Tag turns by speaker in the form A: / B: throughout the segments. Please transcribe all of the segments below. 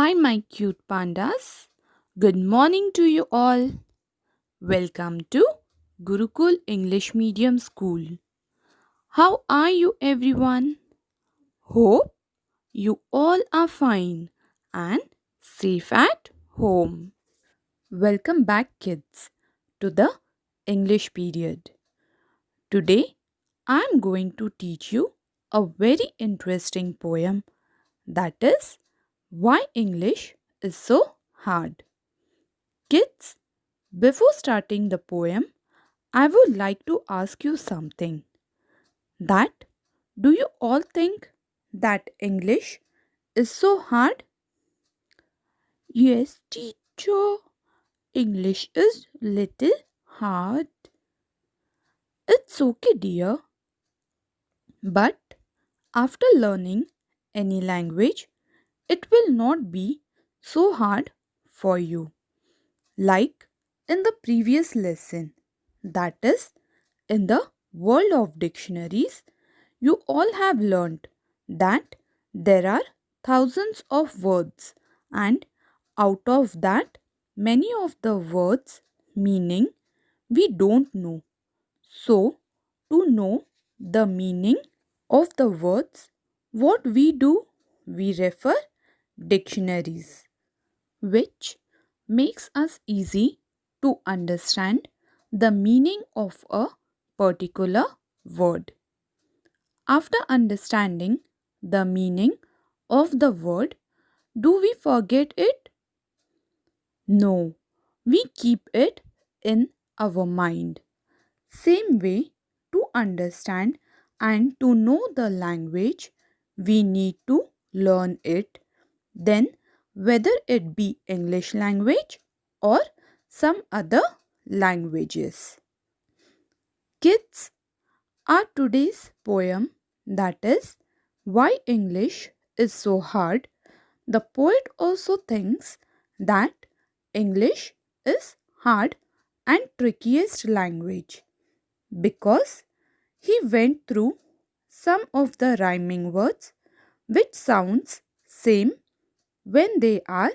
A: Hi, my cute pandas. Good morning to you all. Welcome to Gurukul English Medium School. How are you, everyone? Hope you all are fine and safe at home. Welcome back, kids, to the English period. Today, I'm going to teach you a very interesting poem that is Why English is So Hard. Kids, before starting the poem, I would like to ask you something. That do you all think that English is so hard? Yes, teacher. English is little hard. It's okay, dear. But after learning any language, it will not be so hard for you. Like in the previous lesson, that is, in the world of dictionaries, you all have learnt that there are thousands of words, and out of that, many of the words meaning we don't know. So, to know the meaning of the words, what we do, we refer dictionaries, which makes us easy to understand the meaning of a particular word. After understanding the meaning of the word, do we forget it? No, we keep it in our mind. Same way, to understand and to know the language, we need to learn it. Then, whether it be English language or some other languages. Kids, our today's poem, that is Why English is So Hard, the poet also thinks that English is hard and trickiest language because he went through some of the rhyming words which sounds same when they are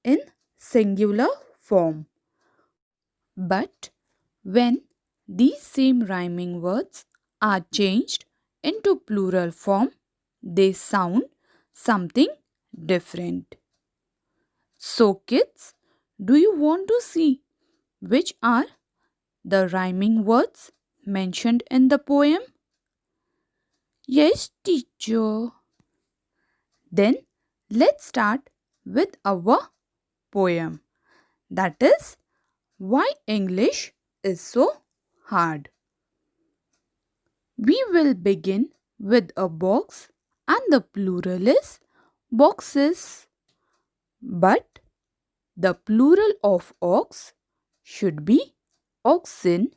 A: in singular form. But when these same rhyming words are changed into plural form, they sound something different. So, kids, do you want to see which are the rhyming words mentioned in the poem? Yes, teacher. Then let's start with our poem. That is Why English is So Hard. We will begin with a box and the plural is boxes. But the plural of ox should be oxen,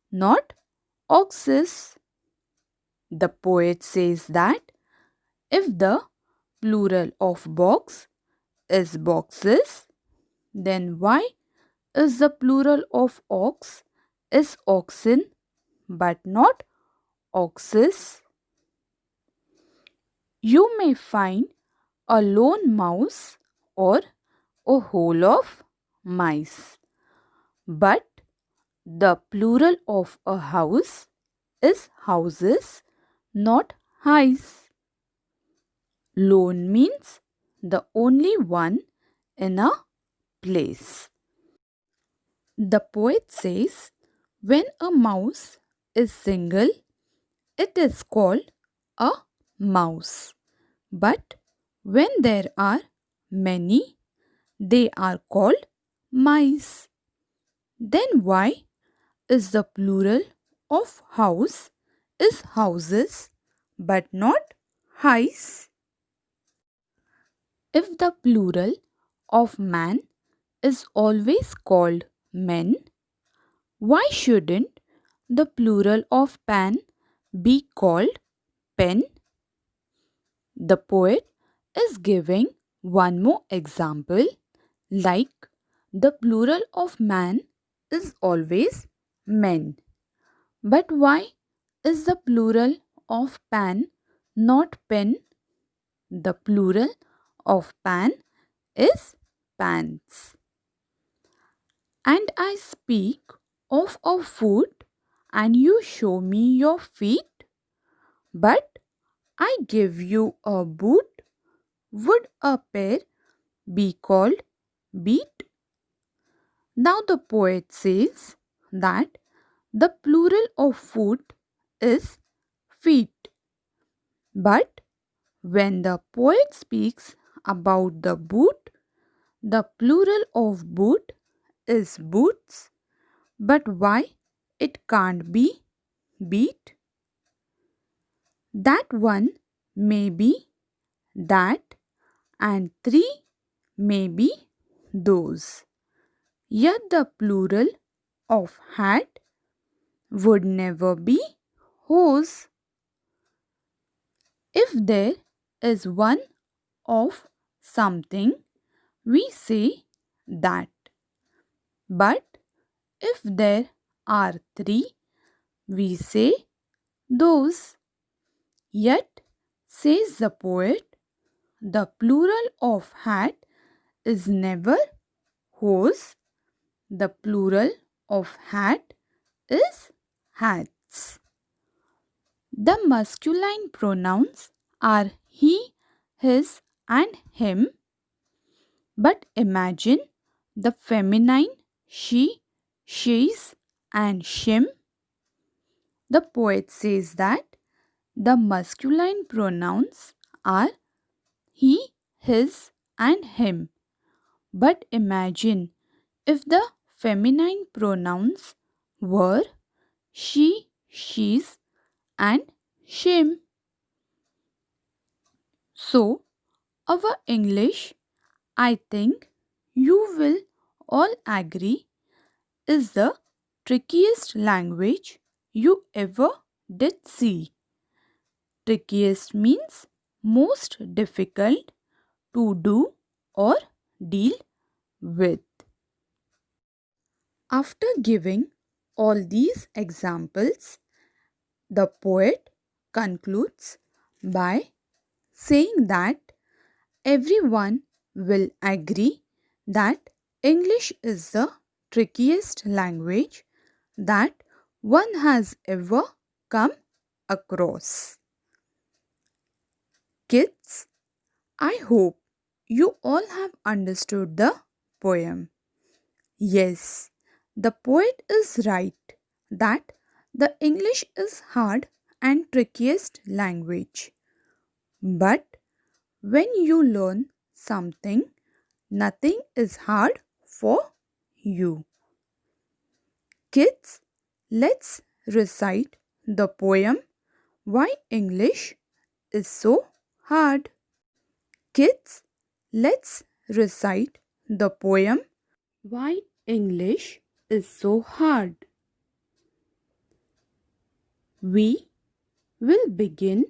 A: not oxes. The poet says that if the plural of box is boxes, then why is the plural of ox is oxen but not oxes? You may find a lone mouse or a whole of mice, but the plural of a house is houses, not highs. Lone means the only one in a place. The poet says when a mouse is single, it is called a mouse. But when there are many, they are called mice. Then why is the plural of house is houses but not highs? If the plural of man is always called men, why shouldn't the plural of pan be called pen? The poet is giving one more example like the plural of man is always men. But why is the plural of pan not pen? The plural of pan is pants. And I speak of a foot and you show me your feet. But I give you a boot. Would a pair be called beat? Now the poet says that the plural of foot is feet. But when the poet speaks about the boot, the plural of boot is boots. But why it can't be beat? That one may be that and three may be those. Yet the plural of hat would never be hose. If there is one of something, we say that. But if there are three, we say those. Yet, says the poet, the plural of hat is never hose. The plural of hat is hats. The masculine pronouns are he, his, and him. But imagine the feminine she, she's, and shim. The poet says that the masculine pronouns are he, his, and him. But imagine if the feminine pronouns were she, she's, and shim. So, our English, I think you will all agree, is the trickiest language you ever did see. Trickiest means most difficult to do or deal with. After giving all these examples, the poet concludes by saying that everyone will agree that English is the trickiest language that one has ever come across. Kids, I hope you all have understood the poem. Yes, the poet is right that the English is hard and trickiest language. But when you learn something, nothing is hard for you. Kids, let's recite the poem Why English is So Hard. Kids, let's recite the poem Why English is So Hard. We will begin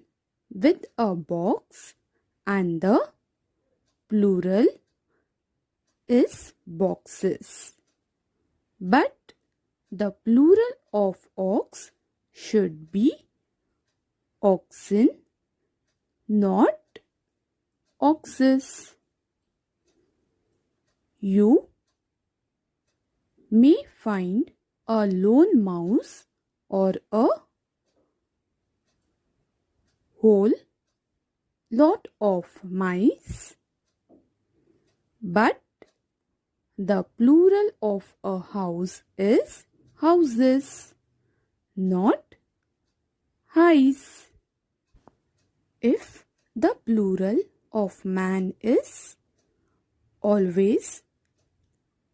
A: with a box and the plural is boxes. But the plural of ox should be oxen, not oxes. You may find a lone mouse or a whole lot of mice, but the plural of a house is houses, not highs. If the plural of man is always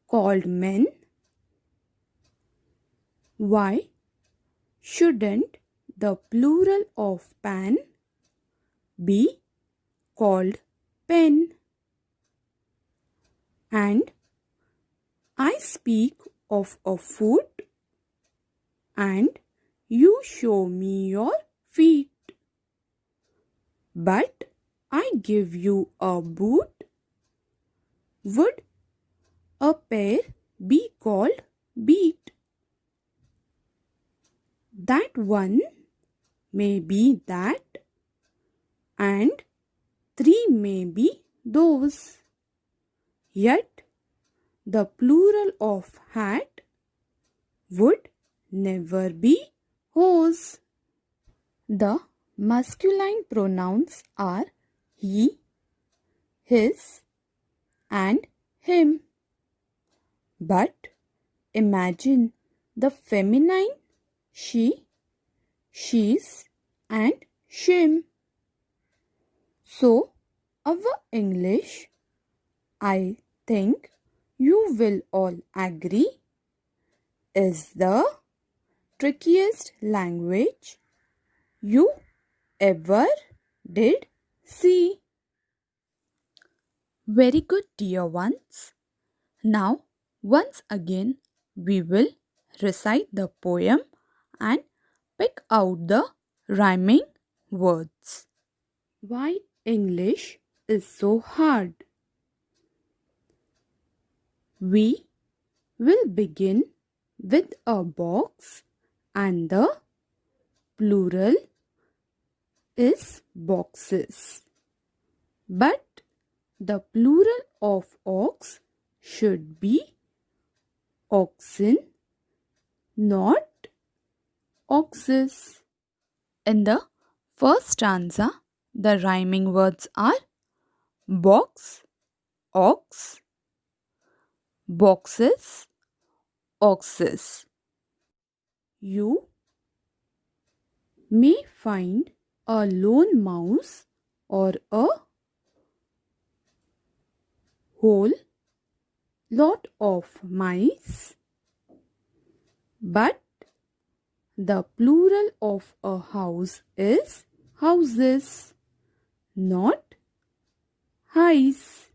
A: called men, why shouldn't the plural of pan be called pen? And I speak of a foot and you show me your feet. But I give you a boot. Would a pair be called beat? That one may be that and three may be those. Yet the plural of hat would never be hose. The masculine pronouns are he, his, and him. But imagine the feminine she, she's, and shim. So, our English, I think you will all agree, is the trickiest language you ever did see. Very good, dear ones. Now, once again, we will recite the poem and pick out the rhyming words. Why English is so hard? We will begin with a box and the plural is boxes. But the plural of ox should be oxen, not oxes. In the first stanza, the rhyming words are box, ox, boxes, oxes. You may find a lone mouse or a whole lot of mice, but the plural of a house is houses, not highs.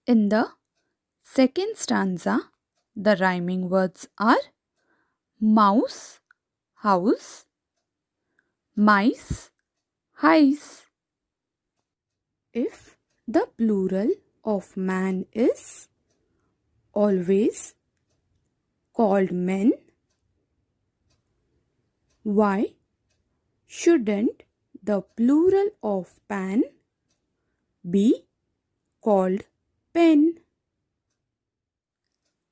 A: In the second stanza, the rhyming words are mouse, house, mice, highs. If the plural of man is always called men, why shouldn't the plural of pan be called pen?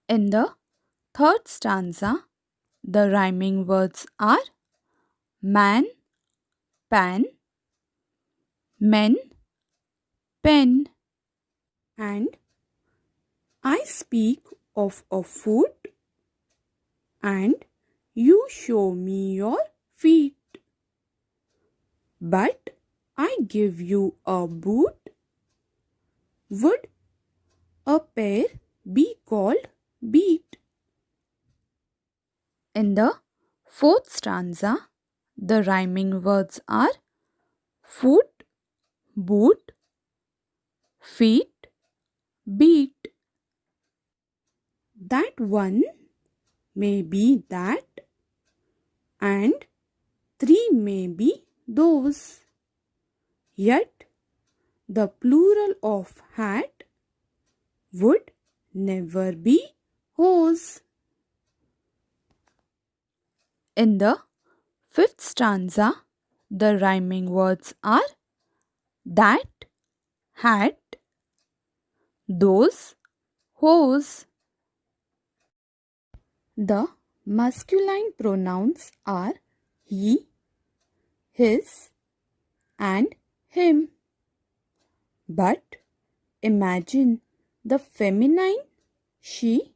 A: In the third stanza, the rhyming words are man, pan, men, pen. And I speak of a foot and you show me your feet. But I give you a boot. Would a pair be called beat? In the fourth stanza, the rhyming words are foot, boot, feet, beat. That one may be that, and three may be those. Yet the plural of hat would never be hose. In the fifth stanza, the rhyming words are that, hat, those, hose. The masculine pronouns are he, his, and him. But imagine the feminine she,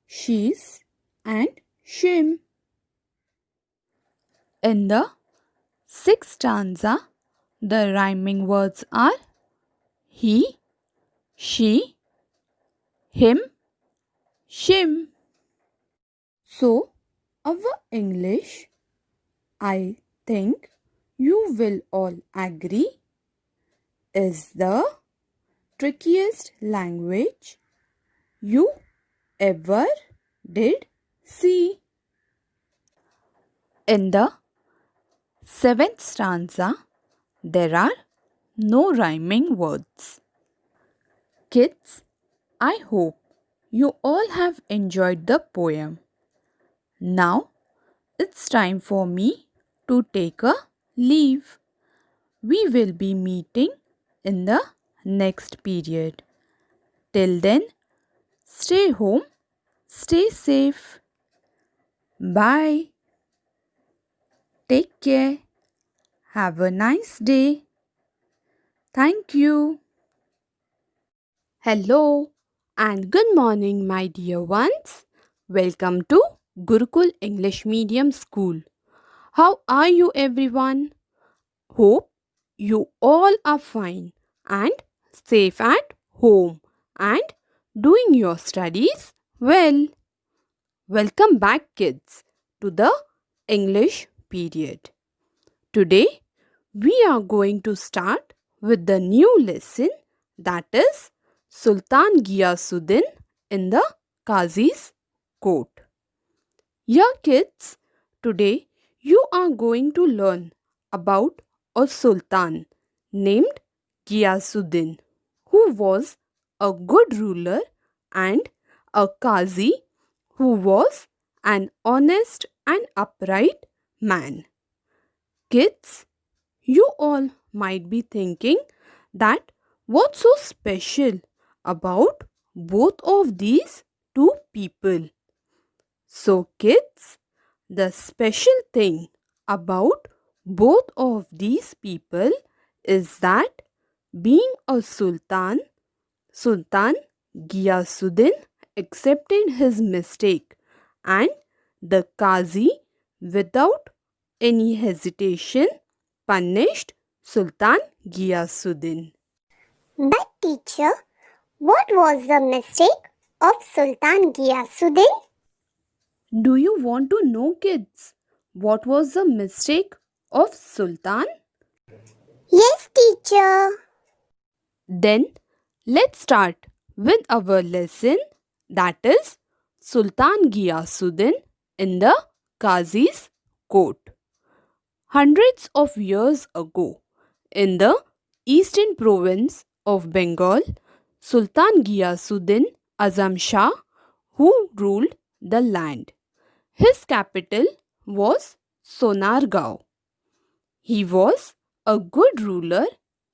A: she's, and shim. In the sixth stanza, the rhyming words are he, she, him, shim. So, our English, I think you will all agree, is the trickiest language you ever did see. In the seventh stanza, there are no rhyming words. Kids, I hope you all have enjoyed the poem. Now it's time for me to take a leave. We will be meeting in the next period. Till then, stay home, stay safe. Bye. Take care. Have a nice day. Thank you.
B: Hello and good morning, my dear ones. Welcome to Gurukul English Medium School. How are you, everyone? Hope you all are fine and safe at home and doing your studies well. Welcome back, kids, to the English period. Today, we are going to start with the new lesson, that is Sultan Ghiyasuddin in the Qazi's court. Yeah, kids, today you are going to learn about a sultan named Ghiyasuddin, who was a good ruler, and a Qazi who was an honest and upright man. Kids, you all might be thinking that what's so special about both of these two people? So, kids, the special thing about both of these people is that being a sultan, Sultan Ghiyasuddin accepted his mistake, and the Qazi, without any hesitation, punished Sultan Ghiyasuddin.
C: But teacher, what was the mistake of Sultan Ghiyasuddin?
B: Do you want to know, kids, what was the mistake of Sultan?
C: Yes, teacher.
B: Then let's start with our lesson, that is Sultan Ghiyasuddin in the Qazi's court. Hundreds of years ago, in the eastern province of Bengal, Sultan Ghiyasuddin Azam Shah, who ruled the land. His capital was Sonargaon. He was a good ruler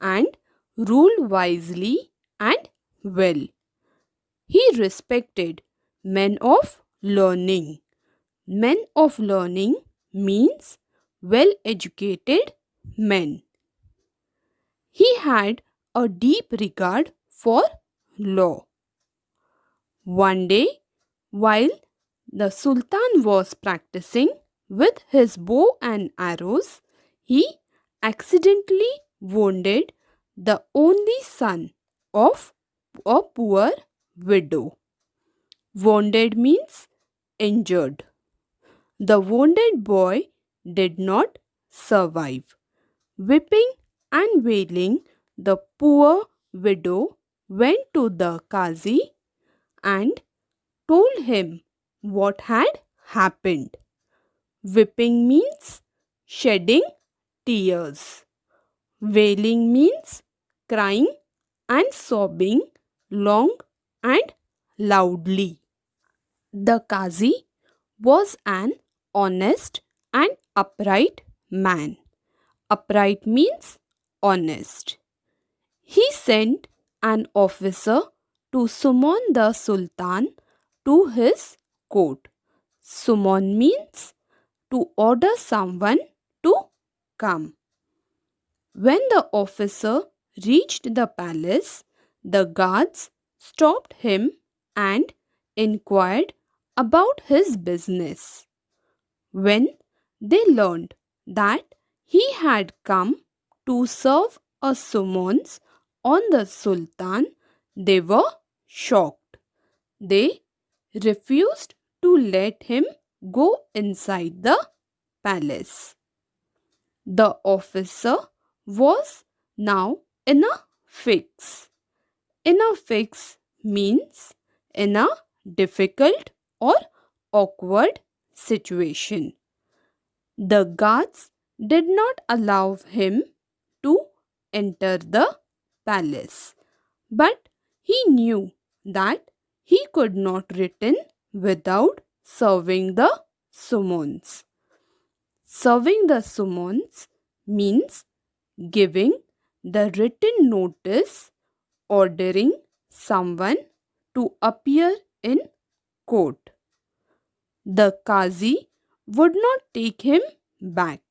B: and ruled wisely and well. He respected men of learning. Men of learning means well educated men. He had a deep regard for law. One day, while the Sultan was practicing with his bow and arrows, he accidentally wounded the only son of a poor widow. Wounded means injured. The wounded boy did not survive. Weeping and wailing, the poor widow went to the Qazi and told him what had happened. Weeping means shedding tears. Wailing means crying and sobbing long and loudly. The Qazi was an honest and upright man. Upright means honest. He sent an officer to summon the Sultan to his court. Summon means to order someone to come. When the officer reached the palace, the guards stopped him and inquired about his business. When they learned that he had come to serve a summons on the Sultan, they were shocked. They refused to let him go inside the palace. The officer was now in a fix. In a fix means in a difficult or awkward situation. The guards did not allow him to enter the palace, but he knew that he could not return without serving the summons. Serving the summons means giving the written notice ordering someone to appear in court. The Qazi would not take him back.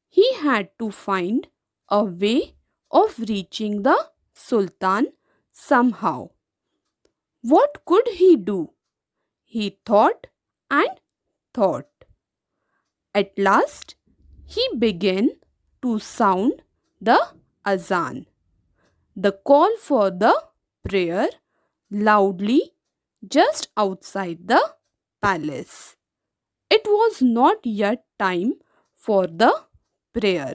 B: He had to find a way of reaching the Sultan somehow. What could he do? He thought and thought. At last, he began to sound the azan, the call for the prayer, loudly just outside the palace. It was not yet time for the prayer.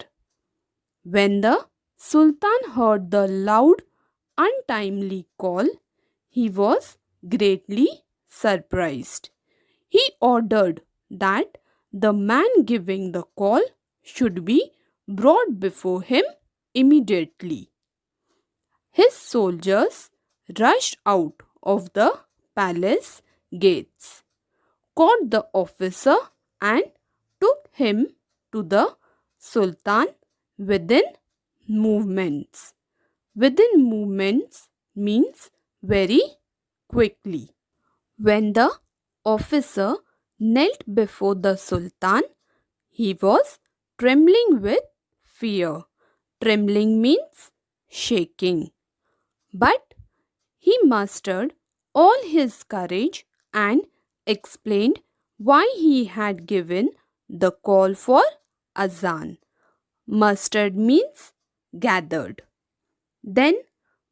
B: When the Sultan heard the loud, untimely call, he was greatly surprised. He ordered that the man giving the call should be brought before him immediately. His soldiers rushed out of the palace gates, caught the officer, and took him to the Sultan within movements. Within movements means very quickly. When the officer knelt before the Sultan, he was trembling with fear. Trembling means shaking. But he mustered all his courage and explained why he had given the call for azan. Mustered means gathered. Then,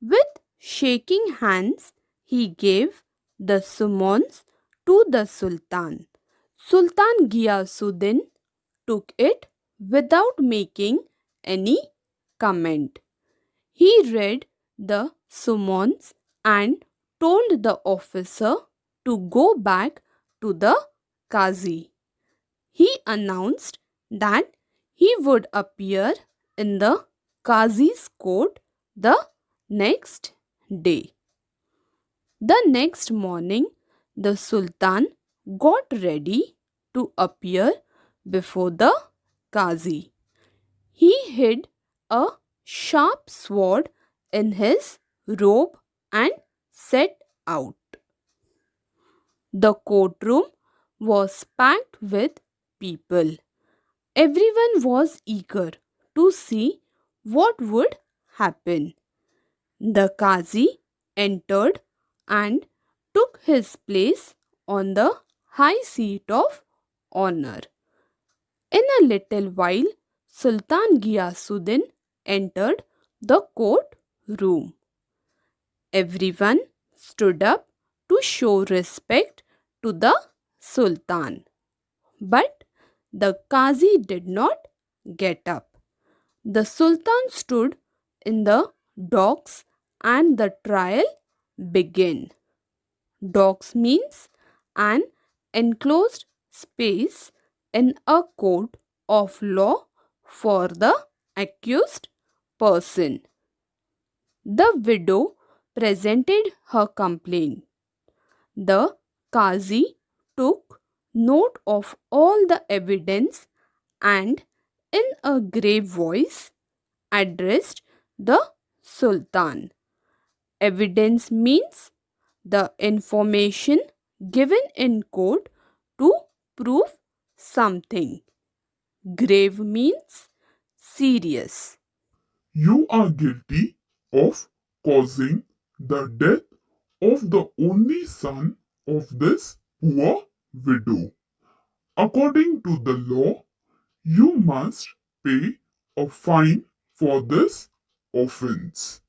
B: with shaking hands, he gave the summons to the Sultan. Sultan Ghiyasuddin took it without making any comment. He read the summons and told the officer to go back to the Qazi. He announced that he would appear in the Qazi's court the next day. The next morning, the Sultan got ready to appear before the Qazi. He hid a sharp sword in his robe and set out. The courtroom was packed with people. Everyone was eager to see what would happen. The Qazi entered and took his place on the high seat of honor. In a little while, Sultan Ghiyasuddin entered the court room. Everyone stood up to show respect to the Sultan. But the Qazi did not get up. The Sultan stood in the docks and the trial began. Docks means an enclosed space in a court of law for the accused person. The widow presented her complaint. The Qazi took note of all the evidence and, in a grave voice, addressed the Sultan. Evidence means the information given in court to prove something. Grave means serious.
D: You are guilty of causing the death of the only son of this poor widow. According to the law, you must pay a fine for this offense.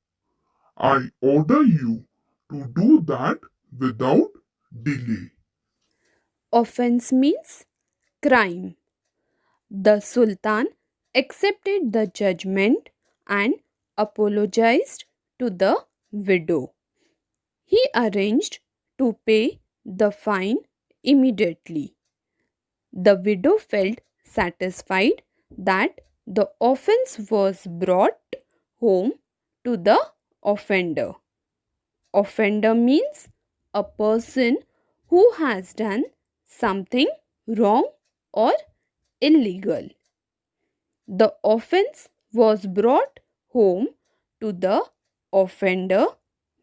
D: I order you to do that without delay.
B: Offense means crime. The Sultan accepted the judgment and apologized to the widow. He arranged to pay the fine immediately. The widow felt satisfied that the offense was brought home to the offender. Offender means a person who has done something wrong or illegal. The offense was brought home to the offender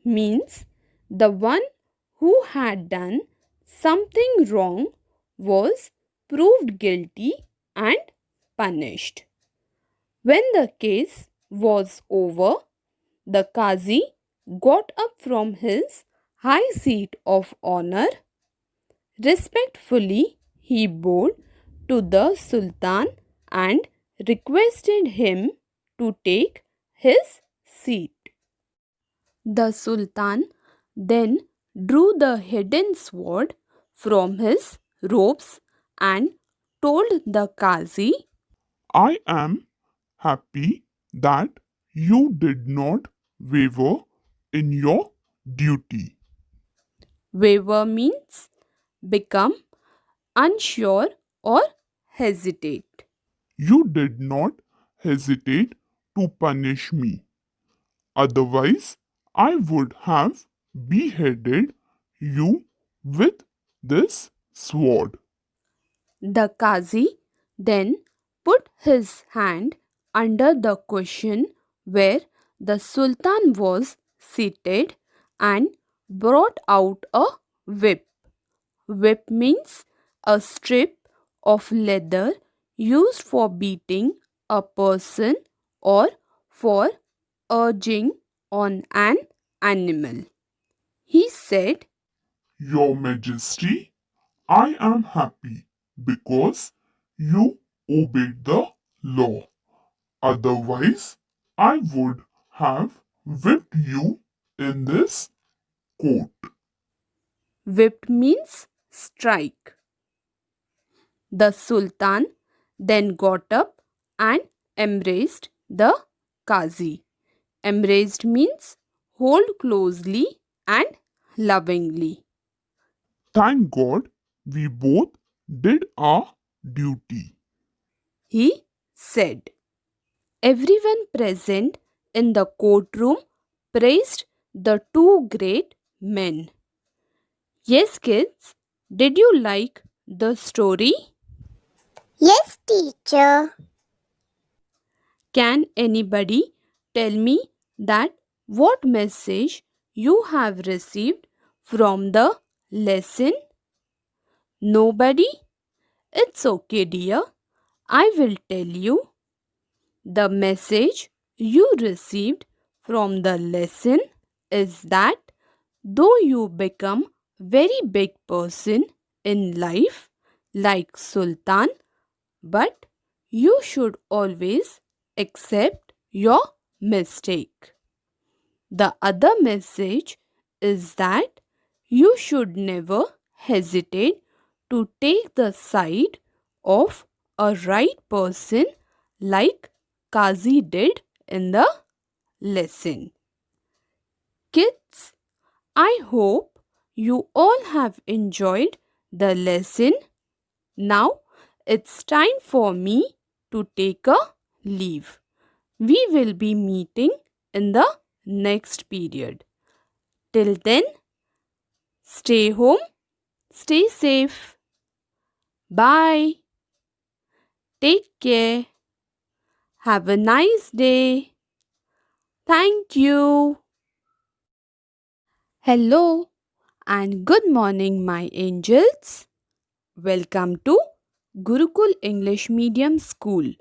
B: means the one who had done something wrong was proved guilty and punished. When the case was over, the Qazi got up from his high seat of honor. Respectfully, he bowed to the Sultan and requested him to take his seat. The Sultan then drew the hidden sword from his robes and told the Qazi,
D: I am happy that you did not waver in your duty.
B: waver means become unsure or hesitate.
D: You did not hesitate to punish me. Otherwise, I would have beheaded you with this sword.
B: The Qazi then put his hand under the cushion where the Sultan was seated and brought out a whip. Whip means a strip of leather used for beating a person or for urging on an animal. He said,
D: Your Majesty, I am happy because you obeyed the law. Otherwise, I would have whipped you in this court.
B: whipped means strike. The Sultan then got up and embraced the Qazi. Embraced means hold closely and lovingly.
D: Thank God we both did our duty.
B: He said. Everyone present in the courtroom praised the two great men. Yes, kids, did you like the story?
C: Yes, teacher.
B: Can anybody tell me that what message you have received from the lesson? Nobody? It's okay, dear. I will tell you. The message you received from the lesson is that though you become very big person in life like Sultan, but you should always accept your mistake. The other message is that you should never hesitate to take the side of a right person like Qazi did in the lesson. Kids, I hope you all have enjoyed the lesson. Now it's time for me to take a leave. We will be meeting in the next period. Till then, stay home, stay safe. Bye. Take care. Have a nice day. Thank you. Hello and good morning, my angels. Welcome to Gurukul English Medium School.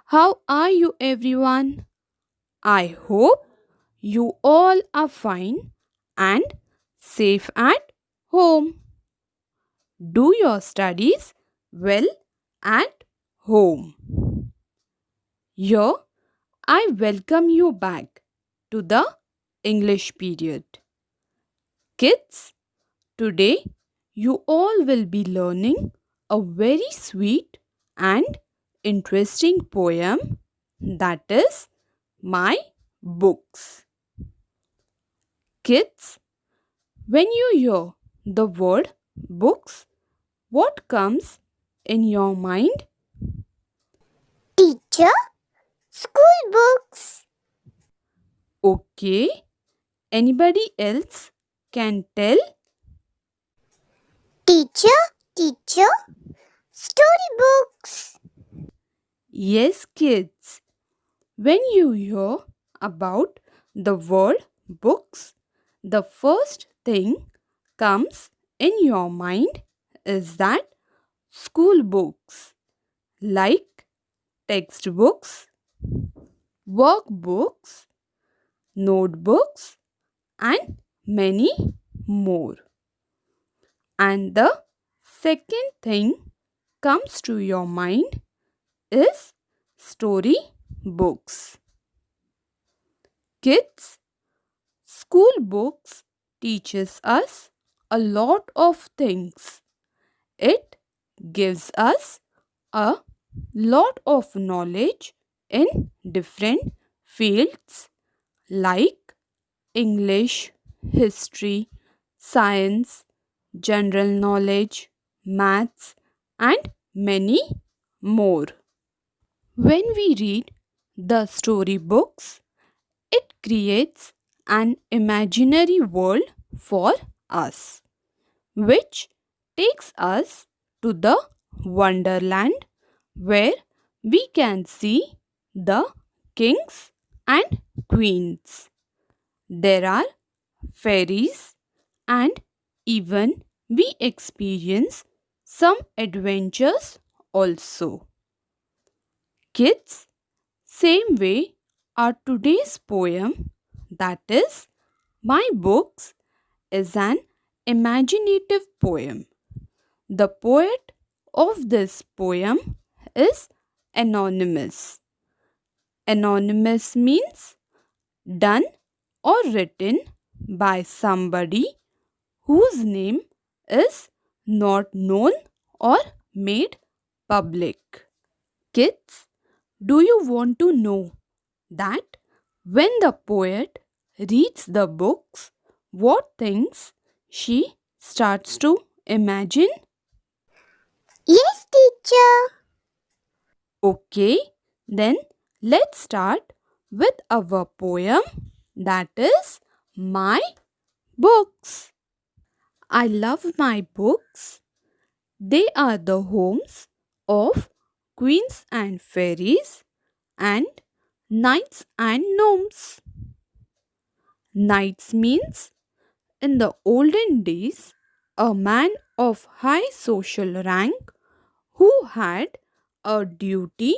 B: How are you, everyone? I hope you all are fine and safe at home. Do your studies well at home. Here, I welcome you back to the English period. Kids, today you all will be learning a very sweet and interesting poem, that is my books. Kids, when you hear the word books, what comes in your mind?
C: Teacher, school books.
B: Okay. Anybody else can tell?
C: Teacher, storybooks.
B: Yes, kids. When you hear about the word books, the first thing comes in your mind is that school books like textbooks, workbooks, notebooks, and many more. And the second thing comes to your mind is story books. Kids, school books teaches us a lot of things. It gives us a lot of knowledge in different fields like English, history, science, general knowledge, maths, and many more. When we read the story books, it creates an imaginary world for us, which takes us to the wonderland where we can see the kings and queens. There are fairies, and even we experience some adventures also. Kids, same way our today's poem, that is, My Books, is an imaginative poem. The poet of this poem is anonymous. Anonymous means done or written by somebody whose name is not known or made public. Kids, do you want to know that when the poet reads the books, what things she starts to imagine?
C: Yes, teacher.
B: Okay, then let's start with our poem, that is My Books. I love my books. They are the homes of queens and fairies and knights and gnomes. Knights means in the olden days a man of high social rank who had a duty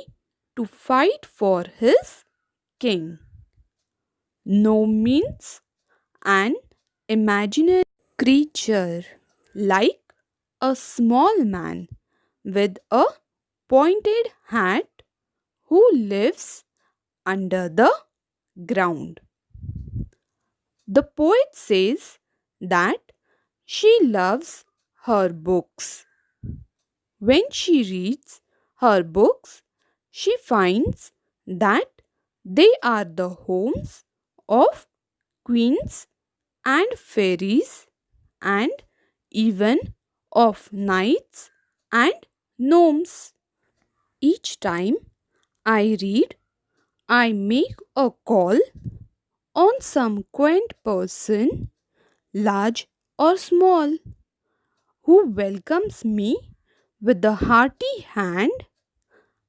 B: to fight for his king. Gnome means an imaginary creature like a small man with a pointed hat who lives under the ground. The poet says that she loves her books. When she reads her books, she finds that they are the homes of queens and fairies and even of knights and gnomes. Each time I read, I make a call on some quaint person, large or small, who welcomes me with a hearty hand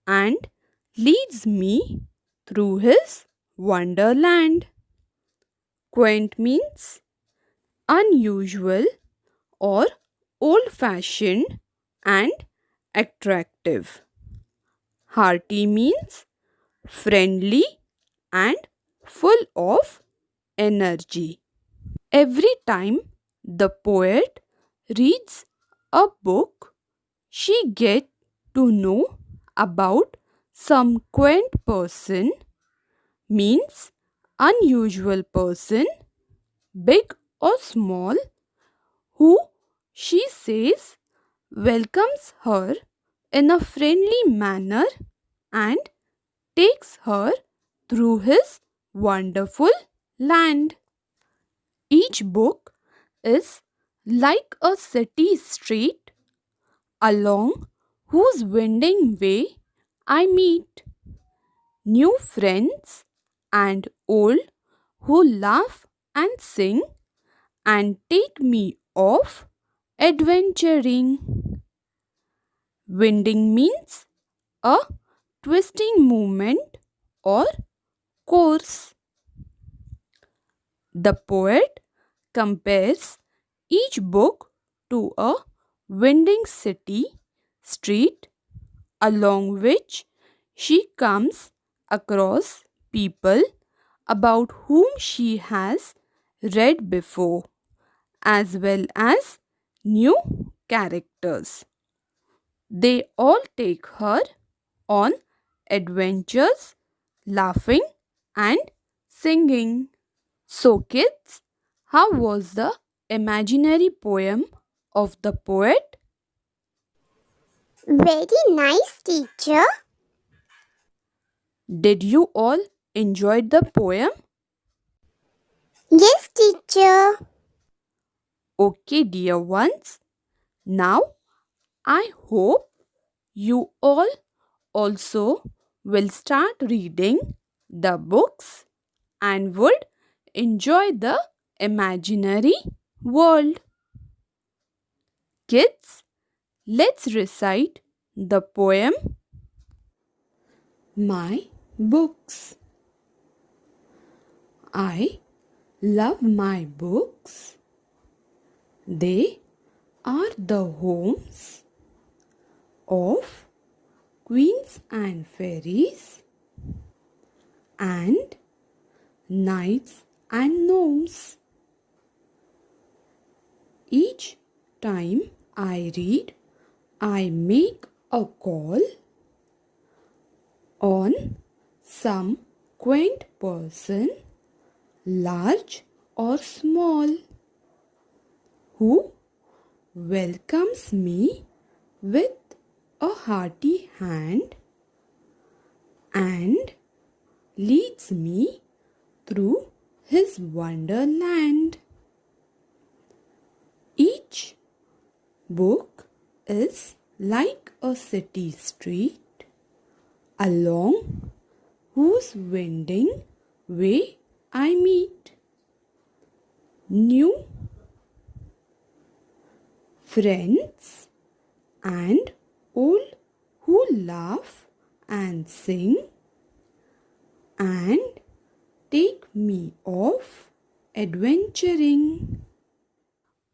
B: and leads me through his wonderland. Quaint means unusual or old fashioned and attractive. Hearty means friendly and full of energy. Every time the poet reads a book, she gets to know about some quaint person, means unusual person, big or small, who she says welcomes her in a friendly manner and takes her through his wonderful land. Each book is like a city street along whose winding way I meet new friends and old who laugh and sing and take me off adventuring. Winding means a twisting movement or course. The poet compares each book to a winding city street along which she comes across people about whom she has read before, as well as new characters. They all take her on adventures, laughing and singing. So, kids, how was the imaginary poem of the poet?
C: Very nice, teacher.
B: Did you all enjoy the poem?
C: Yes, teacher.
B: Okay, dear ones. Now, I hope you all also will start reading the books and would enjoy the imaginary world. Kids, let's recite the poem. My books. I love my books. They are the homes of queens and fairies and knights and gnomes. Each time I read, I make a call on some quaint person, large or small, who welcomes me with a hearty hand and leads me through his wonderland. Each book is like a city street along whose winding way I meet new friends and old who laugh and sing and take me off adventuring.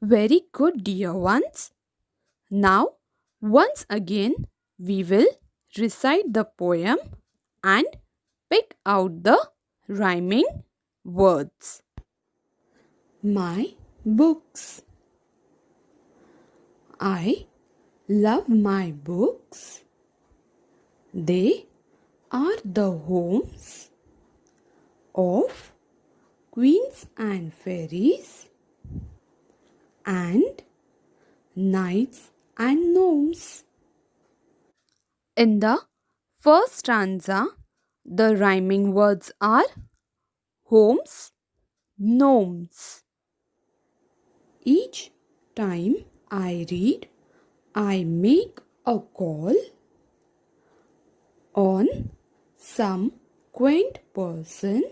B: Very good, dear ones. Now, once again, we will recite the poem and pick out the rhyming words. My books. I love my books. They are the homes of queens and fairies and knights and gnomes. In the first stanza, the rhyming words are homes, gnomes. Each time I read, I make a call on some quaint person,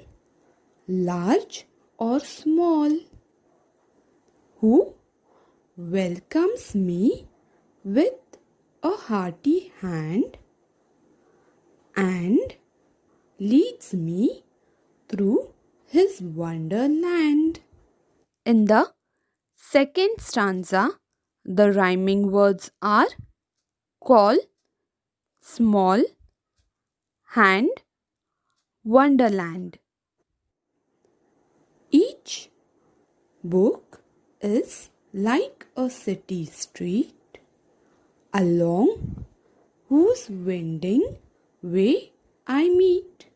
B: large or small, who welcomes me with a hearty hand and leads me through his wonderland. In the second stanza, the rhyming words are call, small, hand, wonderland. Each book is like a city street along whose winding way I meet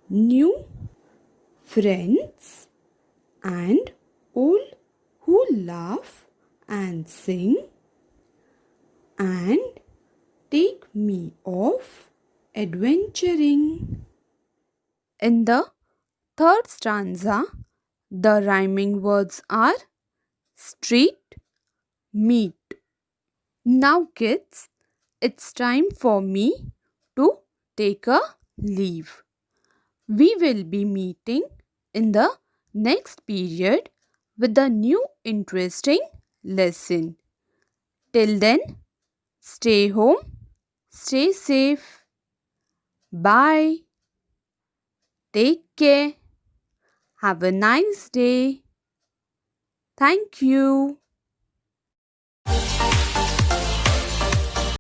B: new friends and old who laugh and sing and take me off adventuring. In the third stanza, the rhyming words are street, meet. Now, kids, it's time for me to take a leave. We will be meeting in the next period with a new interesting lesson. Till then, stay home, stay safe. Bye. Take care. Have a nice day. Thank you.